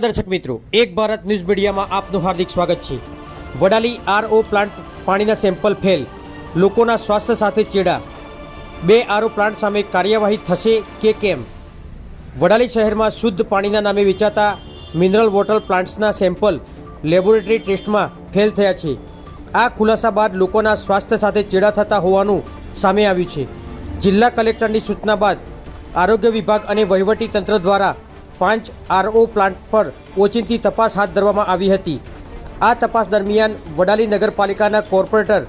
દર્શક મિત્રો, એક ભારત ન્યૂઝ મીડિયામાં આપનું હાર્દિક સ્વાગત છે। વડાલી આરઓ પ્લાન્ટ પાણીના સેમ્પલ ફેલ, લોકોના સ્વાસ્થ્ય સાથે ચેડા। 2 આરઓ પ્લાન્ટ સામે કાર્યવાહી થશે કે કેમ? વડાલી શહેરમાં શુદ્ધ પાણીના નામે વેચાતા મિનરલ વોટર પ્લાન્ટ્સના સેમ્પલ લેબોરેટરી ટેસ્ટમાં ફેલ થયા છે। આ ખુલાસા બાદ લોકોના સ્વાસ્થ્ય સાથે ચેડા થતા હોવાનું સામે આવ્યું છે। જિલ્લા કલેક્ટરની સૂચના બાદ આરોગ્ય વિભાગ અને વહીવટી તંત્ર દ્વારા 5 આરઓ પ્લાન્ટ પર ઓચિંતી તપાસ હાથ ધરવામાં આવી હતી। આ તપાસ દરમિયાન વડાલી નગરપાલિકાના કોર્પોરેટર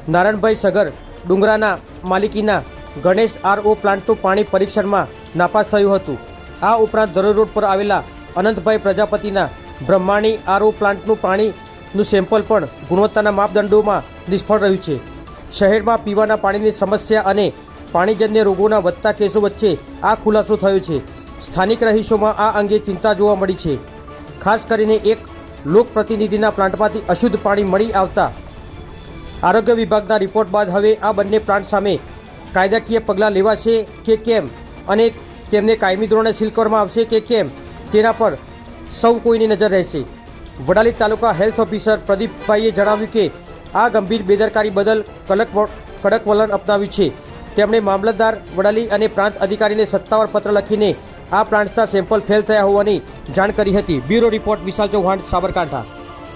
નારાયણભાઈ સગર ડુંગરાના માલિકીના ગણેશ આરઓ પ્લાન્ટનું પાણી પરીક્ષણમાં નાપાસ થયું હતું। આ ઉપરાંત ધરોઈ રોડ પર આવેલા અનંતભાઈ પ્રજાપતિના બ્રહ્માણી આરઓ પ્લાન્ટનું પાણીનું સેમ્પલ પણ ગુણવત્તાના માપદંડોમાં નિષ્ફળ રહ્યું છે। શહેરમાં પીવાના પાણીની સમસ્યા અને પાણીજન્ય રોગોના વધતા કેસો વચ્ચે આ ખુલાસો થયો છે। સ્થાનિક રહીશોમાં આ અંગે ચિંતા જોવા મળી છે। ખાસ કરીને એક લોકપ્રતિનિધિના પ્લાન્ટમાંથી અશુદ્ધ પાણી મળી આવતા આરોગ્ય વિભાગના રિપોર્ટ બાદ હવે આ બંને પ્લાન્ટ સામે કાયદાકીય પગલાં લેવાશે કે કેમ અને તેમને કાયમી ધોરણે સીલ કરવામાં આવશે કે કેમ તેના પર સૌ કોઈની નજર રહેશે। વડાલી તાલુકા હેલ્થ ઓફિસર પ્રદીપભાઈએ જણાવ્યું કે આ ગંભીર બેદરકારી બદલ કડક વલણ અપનાવ્યું છે। તેમણે મામલતદાર વડાલી અને પ્રાંત અધિકારીને સત્તાવાર પત્ર લખીને આ પ્લાન્ટ્સના સેમ્પલ ફેલ થયા હોવાની જાણ કરી હતી। બ્યુરો રિપોર્ટ વિશાલ ચૌહાણ, સાબરકાંઠા।